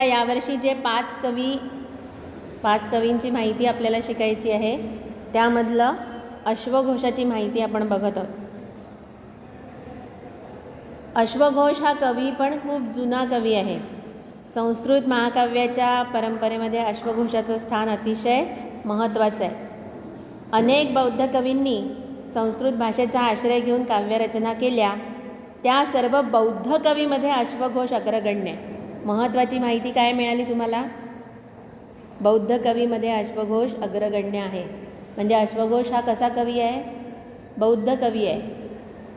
यावर्षी जे पाच कवींची माहिती आपल्याला शिकायची आहे त्यामधलं अश्वघोषाची माहिती आपण बघत आहोत. अश्वघोष हा कवी पण खूप जुना कवी आहे. संस्कृत महाकाव्याच्या परंपरेमध्ये अश्वघोषाचं स्थान अतिशय महत्त्वाचं आहे. अनेक बौद्ध कवींनी संस्कृत भाषेचा आश्रय घेऊन काव्यरचना केल्या. त्या सर्व बौद्ध कवीमध्ये अश्वघोष अग्रगण्य आहे. महत्त्वाची माहिती काय मिळाली तुम्हाला? बौद्ध कवीमध्ये अश्वघोष अग्रगण्य आहे. म्हणजे अश्वघोष हा कसा कवी आहे? बौद्ध कवी आहे.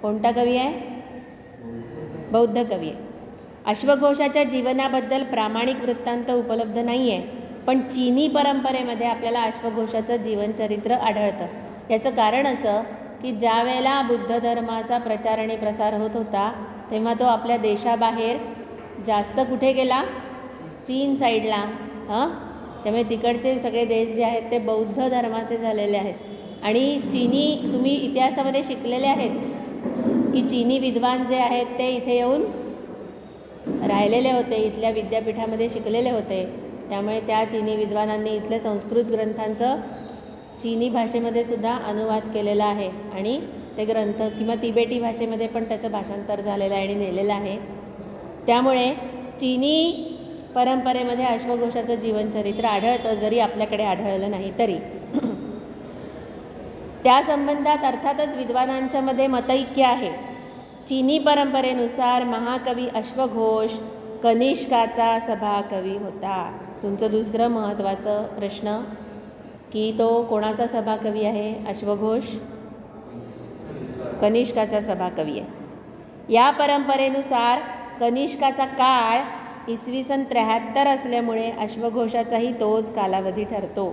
कोणता कवी आहे? बौद्ध कवी आहे. अश्वघोषाच्या जीवनाबद्दल प्रामाणिक वृत्तांत उपलब्ध नाही आहे, पण चीनी परंपरेमध्ये आपल्याला अश्वघोषाचं जीवनचरित्र आढळतं. याचं कारण असं की ज्या वेळेला बुद्ध धर्माचा प्रचार आणि प्रसार होत होता तेव्हा तो आपल्या देशाबाहेर जास्त कुठे गेला? चीन साईडला. त्यामुळे तिकडचे सगळे देश जे आहेत ते बौद्ध धर्माचे झालेले आहेत. आणि चीनी, तुम्ही इतिहासामध्ये शिकलेले आहेत की चीनी विद्वान जे आहेत ते इथे येऊन राहिलेले होते, इथल्या विद्यापीठामध्ये शिकलेले होते. त्यामुळे त्या चीनी विद्वानांनी इथले संस्कृत ग्रंथांचं चीनी भाषेमध्ये सुद्धा अनुवाद केलेला आहे आणि ते ग्रंथ किंवा तिबेटी भाषेमध्ये पण त्याचं भाषांतर झालेलं आहे आणि नेलेलं आहे. त्यामुळे चीनी परंपरेमध्ये अश्वघोषाचं जीवनचरित्र आढळतं, जरी आपल्याकडे आढळलं नाही तरी. त्या संबंधात अर्थातच विद्वानांच्यामध्ये मतैक्य आहे. चीनी परंपरेनुसार महाकवी अश्वघोष कनिष्काचा सभाकवी होता. तुमचं दुसरं महत्त्वाचं प्रश्न की तो कोणाचा सभाकवी आहे? अश्वघोष कनिष्काचा सभाकवी आहे. या परंपरेनुसार कनिष्काचा काळ इसवी सन 73 असल्यामुळे अश्वघोषाचाही तोच कालावधी ठरतो.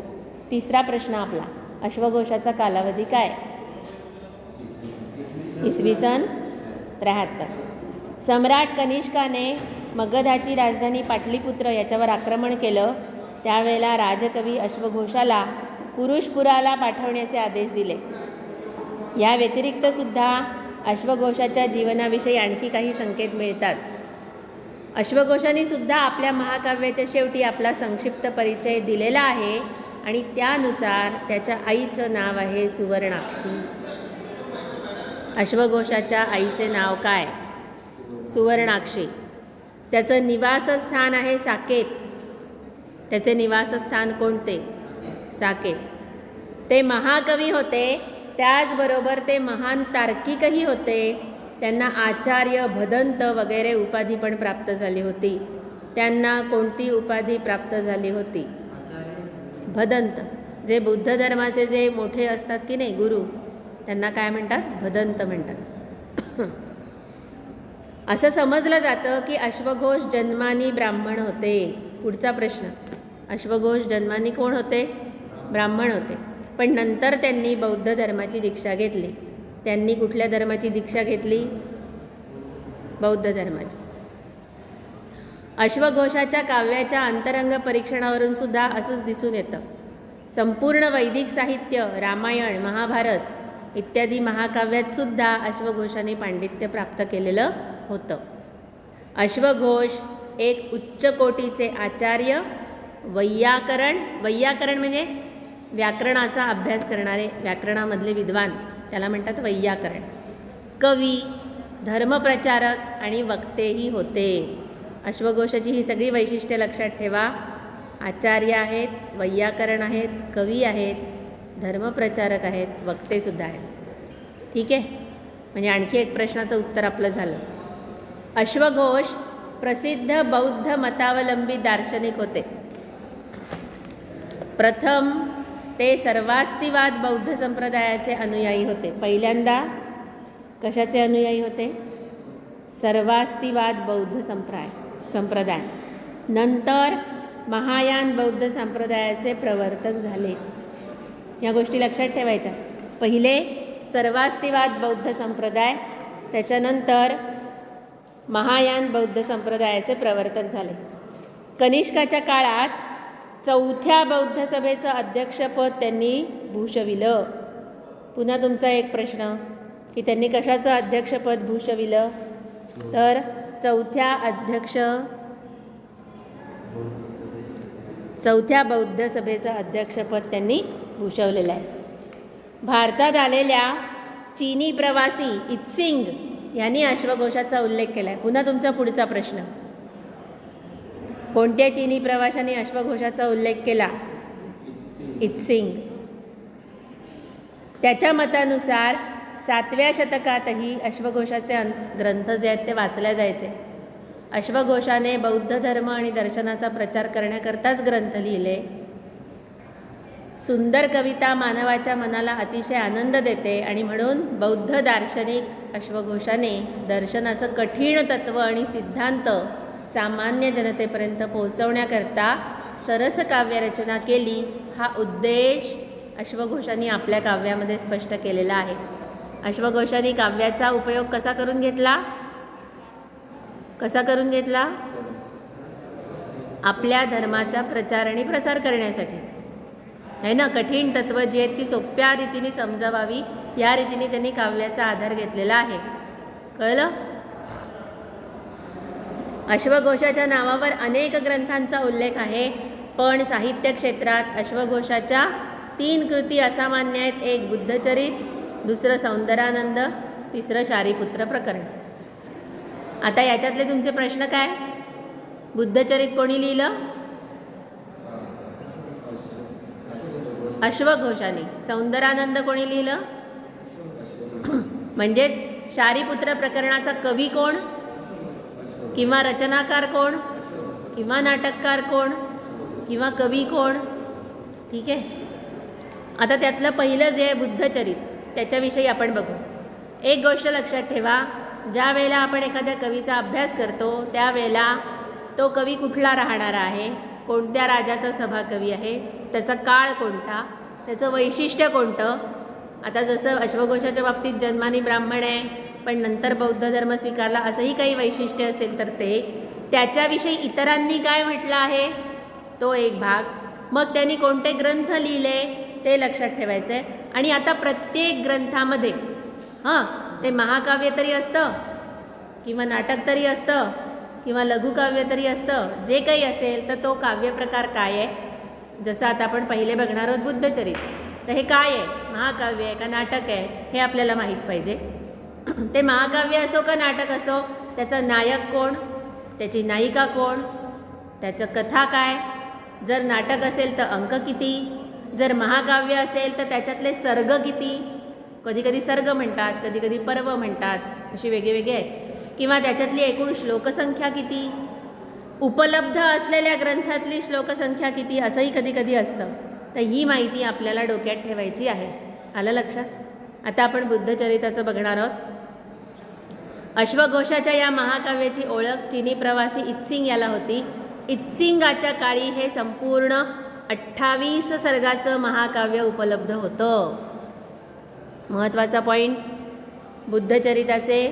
तिसरा प्रश्न आपला, अश्वघोषाचा कालावधी काय? इसवी सन 73. सम्राट कनिष्काने मगधाची राजधानी पाटलीपुत्र याच्यावर आक्रमण केलं. त्यावेळेला राजकवी अश्वघोषाला पुरुषपुराला पाठवण्याचे आदेश दिले. या व्यतिरिक्त सुद्धा अश्वघोषाच्या जीवनाविषयी आणखी काही संकेत मिळतात. अश्वघोषाने सुद्धा आपल्या महाकाव्याच्या शेवटी आपला संक्षिप्त परिचय दिलेला आहे आणि त्यानुसार त्याच्या आईचं नाव आहे सुवर्णाक्षी. अश्वघोषाच्या आईचे नाव काय? सुवर्णाक्षी. त्याचं निवासस्थान आहे साकेत. त्याचे निवासस्थान कोणते? साकेत. ते महाकवी होते, त्याचबरोबर ते महान तार्किकही होते. त्यांना आचार्य, भदंत वगैरे उपाधी पण प्राप्त झाली होती. त्यांना कोणती उपाधी प्राप्त झाली होती? भदंत. जे बुद्ध धर्माचे जे मोठे असतात की नाही गुरु, त्यांना काय म्हणतात? भदंत म्हणतात. असं समजलं जातं की अश्वघोष जन्मानी ब्राह्मण होते. पुढचा प्रश्न, अश्वघोष जन्मानी कोण होते? ब्राह्मण होते. पण नंतर त्यांनी बौद्ध धर्माची दीक्षा घेतली. त्यांनी कुठल्या धर्माची दीक्षा घेतली? बौद्ध धर्माची. अश्वघोषाच्या काव्याच्या अंतरंग परीक्षणावरून सुद्धा असंच दिसून येतं. संपूर्ण वैदिक साहित्य, रामायण, महाभारत इत्यादी महाकाव्यात सुद्धा अश्वघोषाने पांडित्य प्राप्त केलेलं होतं. अश्वघोष एक उच्च कोटीचे आचार्य, वैयाकरण म्हणजे व्याकरणाचा अभ्यास करणारे, व्याकरणामधले विद्वान, त्याला म्हणतात वैयाकरण. कवी, धर्मप्रचारक आणि वक्तेही होते. अश्वघोषाची ही सगळी वैशिष्ट्ये लक्षात ठेवा. आचार्य आहेत, वैयाकरण आहेत, कवी आहेत, धर्मप्रचारक आहेत, वक्तेसुद्धा आहेत. ठीक आहे, म्हणजे आणखी एक प्रश्नाचं उत्तर आपलं झालं. अश्वघोष प्रसिद्ध बौद्ध मतावलंबी दार्शनिक होते. प्रथम ते सर्वास्तिवाद बौद्ध संप्रदायाचे अनुयायी होते. पहिल्यांदा कशाचे अनुयायी होते? सर्वास्तिवाद बौद्ध संप्रदाय. नंतर महायान बौद्ध संप्रदायाचे प्रवर्तक झाले. या गोष्टी लक्षात ठेवायच्या. पहिले सर्वास्तिवाद बौद्ध संप्रदाय, त्याच्यानंतर महायान बौद्ध संप्रदायाचे प्रवर्तक झाले. कनिष्काच्या काळात चौथ्या बौद्ध सभेचं अध्यक्षपद त्यांनी भूषविलं. पुन्हा तुमचा एक प्रश्न की त्यांनी कशाचं अध्यक्षपद भूषविलं? तर चौथ्या चौथ्या बौद्ध सभेचं अध्यक्षपद त्यांनी भूषवलेलं आहे. भारतात आलेल्या चीनी प्रवासी इत्सिंग यांनी अश्वघोषाचा उल्लेख केला आहे. पुन्हा तुमचा पुढचा प्रश्न, कोणत्या चीनी प्रवाशांनी अश्वघोषाचा उल्लेख केला? इत्सिंग. त्याच्या मतानुसार 7व्या शतकातही अश्वघोषाचे ग्रंथ जे आहेत ते वाचले जायचे. अश्वघोषाने बौद्ध धर्म आणि दर्शनाचा प्रचार करण्याकरताच ग्रंथ लिहिले. सुंदर कविता मानवाच्या मनाला अतिशय आनंद देते आणि म्हणून बौद्ध दार्शनिक अश्वघोषाने दर्शनाचं कठीण तत्त्व आणि सिद्धांत सामान्य जनतेपर्यंत पोहोचवण्याकरता सरस काव्यरचना केली. हा उद्देश अश्वघोषांनी आपल्या काव्यामध्ये स्पष्ट केलेला आहे. अश्वघोषांनी काव्याचा उपयोग कसा करून घेतला? आपल्या धर्माचा प्रचार आणि प्रसार करण्यासाठी आहे ना. कठीण तत्त्व जी आहेत ती सोप्या रीतीने समजावावी या रीतीने त्यांनी काव्याचा आधार घेतलेला आहे. कळलं? अश्वघोषाच्या नावावर अनेक ग्रंथांचा उल्लेख आहे, पण साहित्य क्षेत्रात अश्वघोषाच्या 3 कृती असामान्य आहेत. एक बुद्धचरित, दुसरं सौंदरानंद, तिसरं शारिपुत्र प्रकरण. आता याच्यातले तुमचे प्रश्न काय? बुद्धचरित कोणी लिहिलं? अश्वघोषाने. सौंदरानंद कोणी लिहिलं? म्हणजेच शारिपुत्र प्रकरणाचा कवी कोण किंवा रचनाकार कोण किंवा नाटककार कोण किंवा कवी कोण? ठीक आहे. आता त्यातलं पहिलं जे आहे बुद्धचरित, त्याच्याविषयी आपण बघू. एक गोष्ट लक्षात ठेवा, ज्या वेळेला आपण एखाद्या कवीचा अभ्यास करतो त्यावेळेला तो कवी कुठला राहणारा आहे, कोणत्या राजाचा सभाकवी आहे, त्याचा काळ कोणता, त्याचं वैशिष्ट्य कोणतं. आता जसं अश्वघोषाच्या बाबतीत जन्मानी ब्राह्मण आहे पण नंतर बौद्ध धर्म स्वीकारला, असंही काही वैशिष्ट्य असेल तर ते त्याच्याविषयी इतरांनी काय म्हटलं आहे तो एक भाग. मग त्यांनी कोणते ग्रंथ लिहिले ते लक्षात ठेवायचं आहे. आणि आता प्रत्येक ग्रंथामध्ये ते महाकाव्य तरी असतं किंवा नाटक तरी असतं किंवा लघुकाव्य तरी असतं, जे काही असेल तर तो काव्यप्रकार काय आहे. जसं आता आपण पहिले बघणार आहोत बुद्धचरित, तर हे काय आहे, महाकाव्य आहे का नाटक आहे हे आपल्याला माहीत पाहिजे. ते महाकाव्य असो का नाटक असो, त्याचा नायक कोण, त्याची नायिका कोण, त्याचं कथा काय, जर नाटक असेल तर अंक किती, जर महाकाव्य असेल तर त्याच्यातले सर्ग किती, कधी कधी सर्ग म्हणतात, कधी कधी पर्व म्हणतात, अशी वेगवेगळे आहेत, किंवा त्याच्यातली एकूण श्लोकसंख्या किती, उपलब्ध असलेल्या ग्रंथातली श्लोकसंख्या किती, असंही कधी कधी असतं. तर ही माहिती आपल्याला डोक्यात ठेवायची आहे. आलं लक्षात? आता आपण बुद्धचरिताचं बघणार आहोत. अश्वघोषाच्या या महाकाव्याची ओळख चीनी प्रवासी इत्सिंग याला होती. इत्सिंगाच्या काळी हे संपूर्ण 28 सर्गाचं महाकाव्य उपलब्ध होतं. महत्त्वाचा पॉईंट, बुद्धचरिताचे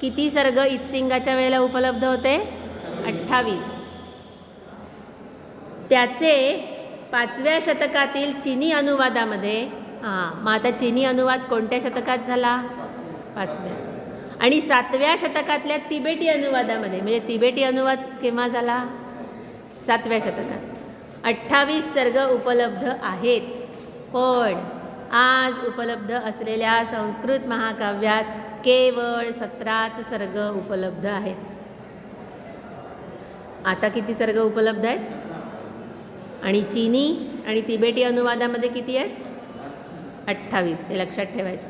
किती सर्ग इत्सिंगाच्या वेळेला उपलब्ध होते? 28. त्याचे 5व्या शतकातील चीनी अनुवादामध्ये, मग आता चीनी अनुवाद कोणत्या शतकात झाला? 5व्या. आणि 7व्या शतकातल्या तिबेटी अनुवादामध्ये, म्हणजे तिबेटी अनुवाद केव्हा झाला? 7व्या शतकात. 28 सर्ग उपलब्ध आहेत. पण आज उपलब्ध असलेल्या संस्कृत महाकाव्यात केवळ 17च सर्ग उपलब्ध आहेत. आता किती सर्ग उपलब्ध आहेत? आणि चीनी आणि तिबेटी अनुवादामध्ये किती आहेत? 28. हे लक्षात ठेवायचं.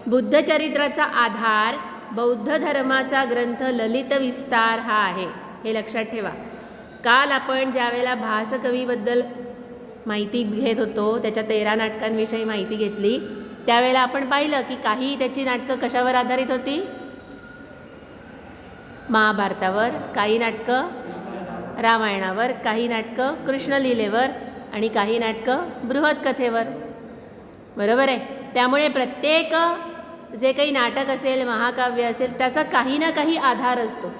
बुद्धचरित्राचा आधार बौद्ध धर्माचा ग्रंथ ललित विस्तार हा आहे, हे लक्षात ठेवा. काल आपण ज्यावेळेला भासकवीबद्दल माहिती घेत होतो, त्याच्या 13 नाटकांविषयी माहिती घेतली, त्यावेळेला आपण पाहिलं की काही त्याची नाटकं कशावर आधारित होती? महाभारतावर, काही नाटकं रामायणावर, काही नाटकं कृष्णलीलेवर आणि काही नाटकं बृहत्कथेवर. बरोबर आहे. त्यामुळे प्रत्येक जे काही नाटक असेल, महाकाव्य असेल, त्याचा काही ना काही आधार असतो.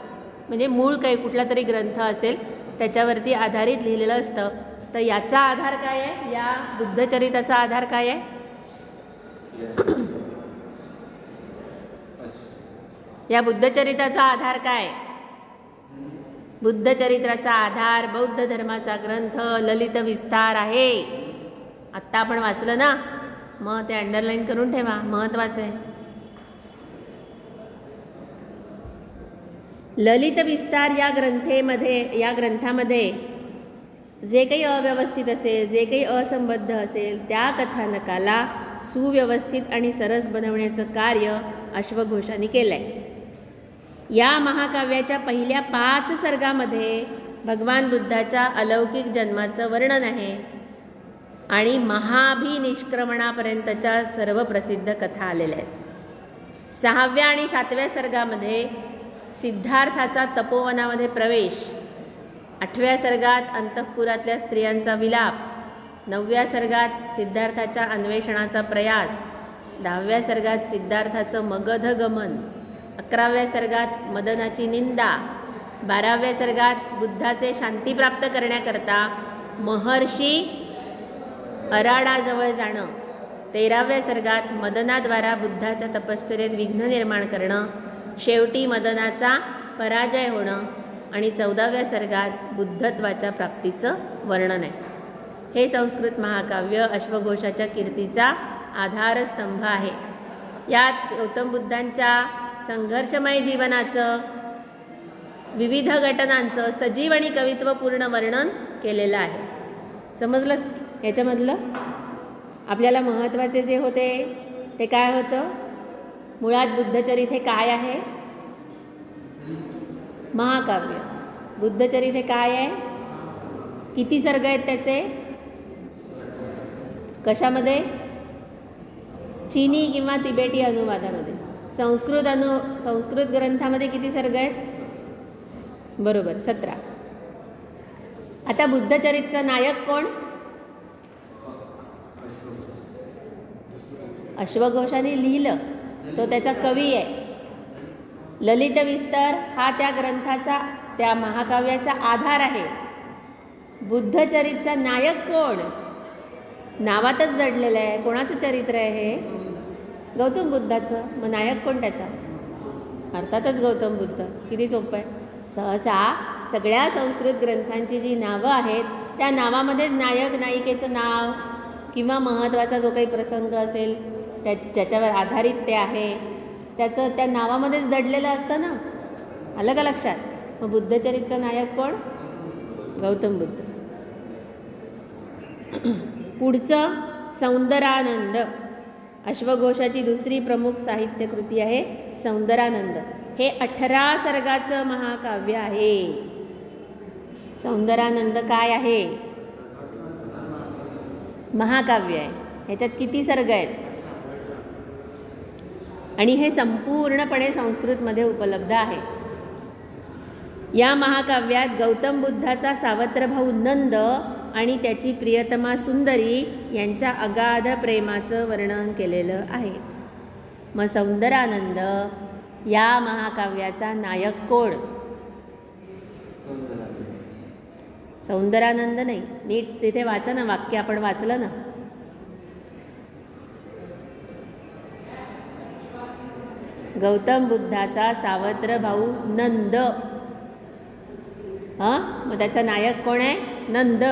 म्हणजे मूळ काही कुठला तरी ग्रंथ असेल त्याच्यावरती आधारित लिहिलेलं असतं. तर याचा आधार काय आहे? या बुद्धचरिताचा आधार काय आहे? या बुद्धचरिताचा आधार काय? बुद्धचरित्राचा आधार बौद्ध धर्माचा ग्रंथ ललित विस्तार आहे. आत्ता आपण वाचलं ना, मग ते अंडरलाईन करून ठेवा, महत्त्वाचं आहे. ललित विस्तार या ग्रंथामध्ये जे काही अव्यवस्थित असेल, जे काही असंबद्ध असेल, त्या कथानकाला सुव्यवस्थित आणि सरस बनवण्याचं कार्य अश्वघोषाने केलं आहे. या महाकाव्याच्या पहिल्या 5 सर्गामध्ये भगवान बुद्धाच्या अलौकिक जन्माचं वर्णन आहे आणि महाभिनिष्क्रमणापर्यंतच्या सर्व प्रसिद्ध कथा आलेल्या आहेत. 6व्या आणि 7व्या सर्गामध्ये सिद्धार्थाचा तपोवनामध्ये प्रवेश, 8व्या सर्गात अंतःपुरातल्या स्त्रियांचा विलाप, 9व्या सर्गात सिद्धार्थाच्या अन्वेषणाचा प्रयास, 10व्या सर्गात सिद्धार्थाचं मगध गमन, 11व्या सर्गात मदनाची निंदा, 12व्या सर्गात बुद्धाचे शांती प्राप्त करण्याकरता महर्षी अराडाजवळ जाणं, 13व्या सर्गात मदनाद्वारा बुद्धाच्या तपश्चर्येत विघ्न निर्माण करणं, शेवटी मदनाचा पराजय होणं आणि 14व्या सर्गात बुद्धत्वाच्या प्राप्तीचं वर्णन आहे. हे संस्कृत महाकाव्य अश्वघोषाच्या कीर्तीचा आधारस्तंभ आहे. यात गौतम बुद्धांच्या संघर्षमय जीवनाचं, विविध घटनांचं सजीव आणि कवित्वपूर्ण वर्णन केलेलं आहे. समजलंच याच्यामधलं? आपल्याला महत्त्वाचे जे होते ते काय होतं? मुळात बुद्धचरित हे काय आहे? महाकाव्य. बुद्धचरित हे काय आहे? किती सर्ग आहेत त्याचे? कशामध्ये? चीनी किंवा तिबेटी अनुवादामध्ये. संस्कृत ग्रंथामध्ये किती सर्ग आहेत? बरोबर, 17. आता बुद्धचरितचा नायक कोण? अश्वघोषाने लिहिलं, तो त्याचा कवी आहे. ललित विस्तार हा त्या ग्रंथाचा, त्या महाकाव्याचा आधार आहे. बुद्धचरितचा नायक कोण? नावातच दडलेलं आहे. कोणाचं चरित्र आहे हे? गौतम बुद्धाचं. मग नायक कोण त्याचा? अर्थातच गौतम बुद्ध. किती सोपं आहे. सहसा सगळ्या संस्कृत ग्रंथांची जी नावं आहेत त्या नावामध्येच नायक नायिकेचं नाव किंवा महत्त्वाचा जो काही प्रसंग असेल ज्याच्यावर आधारित ते आहे त्याचं त्या नावामध्येच दडलेलं असतं ना. आलं का लक्षात? मग बुद्धचरितचा नायक कोण? गौतम बुद्ध. पुढचं सौंदरानंद. अश्वघोषाची दुसरी प्रमुख साहित्यकृती आहे सौंदरानंद. हे 18 सर्गाचं महाकाव्य आहे. सौंदरानंद काय आहे? महाकाव्य आहे. ह्याच्यात किती सर्ग आहेत? आणि हे संपूर्णपणे संस्कृतमध्ये उपलब्ध आहे. या महाकाव्यात गौतम बुद्धाचा सावत्र भाऊ नंद आणि त्याची प्रियतमा सुंदरी यांच्या अगाध प्रेमाचं वर्णन केलेलं आहे. मग सौंदरानंद या महाकाव्याचा नायक कोण? सौंदरानंद नाही, नीट तिथे वाचा ना, वाक्य आपण वाचलं ना. गौतम बुद्धाचा सावत्र भाऊ नंद. हां, मग त्याचा नायक कोण आहे? नंद.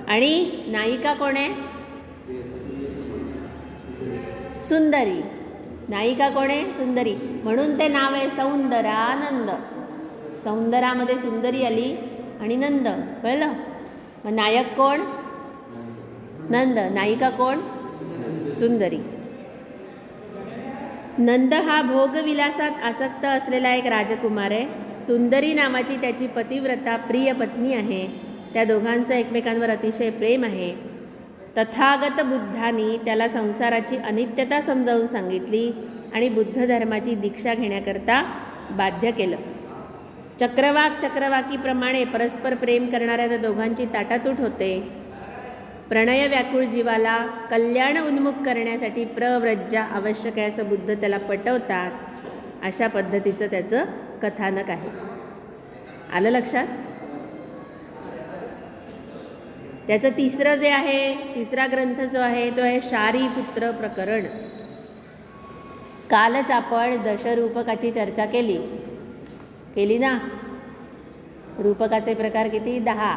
आणि नायिका कोण आहे? सुंदरी. नायिका कोण आहे? सुंदरी. म्हणून ते नाव आहे सौंदरानंद. सौंदरामध्ये सुंदरी आली आणि नंद. कळलं? मग नायक कोण? नंद. नायिका कोण? सुंदरी. नंद हा भोगविलासात आसक्त असलेला एक राजकुमार आहे. सुंदरी नावाची त्याची पतिव्रता प्रिय पत्नी आहे. त्या दोघांचं एकमेकांवर अतिशय प्रेम आहे. तथागत बुद्धांनी त्याला संसाराची अनित्यता समजावून सांगितली आणि बुद्ध धर्माची दीक्षा घेण्याकरता बाध्य केलं. चक्रवाकीप्रमाणे परस्पर प्रेम करणाऱ्या त्या दोघांची ताटातूट होते. प्रणय व्याकुळ जीवाला कल्याण उन्मुख करण्यासाठी प्रव्रज्जा आवश्यक आहे असं बुद्ध त्याला पटवतात. अशा पद्धतीचं त्याचं कथानक आहे. आलं लक्षात? त्याचं तिसरं जे आहे, तिसरा ग्रंथ जो आहे तो आहे शारीपुत्र प्रकरण. कालच आपण दशरूपकाची चर्चा केली ना. रूपकाचे प्रकार किती? 10.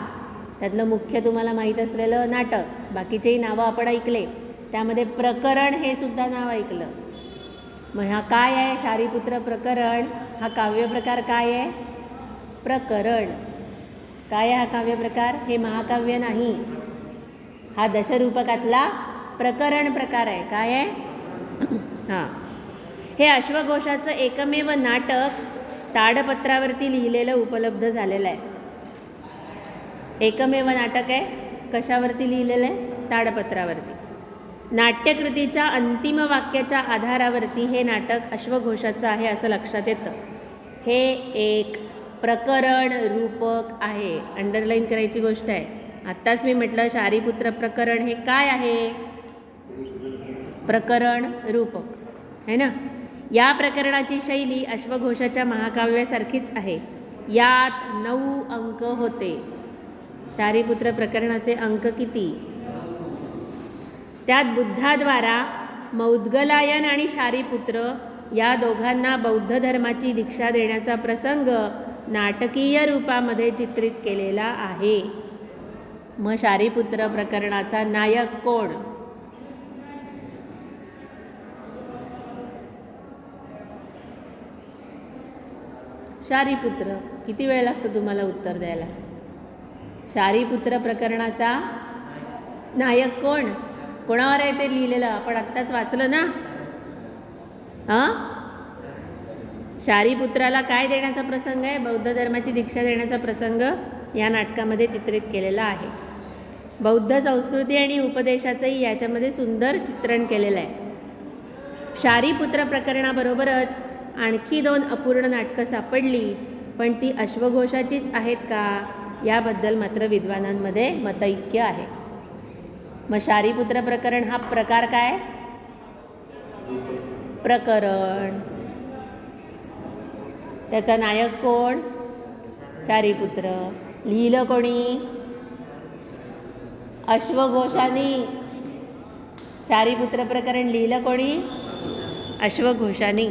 त्यातलं मुख्य तुम्हाला माहीत असलेलं नाटक, बाकीचेही नावं आपण ऐकले. त्यामध्ये प्रकरण हे सुद्धा नाव ऐकलं. मग हा काय आहे? शारीपुत्र प्रकरण हा काव्यप्रकार काय आहे? प्रकरण. काय आहे हा काव्यप्रकार? हे महाकाव्य नाही, हा दशरूपकातला प्रकरण प्रकार आहे. काय आहे? हां, हे अश्वघोषाचं एकमेव नाटक ताडपत्रावरती लिहिलेलं उपलब्ध झालेलं आहे. एकमेव नाटक आहे. कशावरती लिहिलेलं आहे? ताडपत्रावरती. नाट्यकृतीच्या अंतिम वाक्याच्या आधारावरती हे नाटक अश्वघोषाचं आहे असं लक्षात येतं. हे एक प्रकरण रूपक आहे. अंडरलाईन करायची गोष्ट आहे. आत्ताच मी म्हटलं शारीपुत्र प्रकरण हे काय आहे? प्रकरण रूपक है ना. या प्रकरणाची शैली अश्वघोषाच्या महाकाव्यासारखीच आहे. यात 9 अंक होते. शारीपुत्र प्रकरणाचे अंक किती? त्यात बुद्धाद्वारा मौद्गलायन आणि शारीपुत्र या दोघांना बौद्ध धर्माची दीक्षा देण्याचा प्रसंग नाटकीय रूपामध्ये चित्रित केलेला आहे. मग शारीपुत्र प्रकरणाचा नायक कोण? शारीपुत्र. किती वेळ लागतो तुम्हाला उत्तर द्यायला? शारीपुत्र प्रकरणाचा नायक कोण? कोणावर आहे ते लिहिलेलं? आपण आत्ताच वाचलं ना. शारीपुत्राला काय देण्याचा प्रसंग आहे? बौद्ध धर्माची दीक्षा देण्याचा प्रसंग या नाटकामध्ये चित्रित केलेला आहे. बौद्ध संस्कृती आणि उपदेशाचंही याच्यामध्ये सुंदर चित्रण केलेलं आहे. शारीपुत्र प्रकरणाबरोबरच आणखी 2 अपूर्ण नाटकं सापडली, पण ती अश्वघोषाचीच आहेत का याबद्दल मात्र विद्वानांमध्ये मतैक्य आहे. मग शारीपुत्र प्रकरण हा प्रकार काय? प्रकरण. त्याचा नायक कोण? शारीपुत्र. लिहिलं कोणी? अश्वघोषाने. शारीपुत्र प्रकरण लिहिलं कोणी? अश्वघोषाने.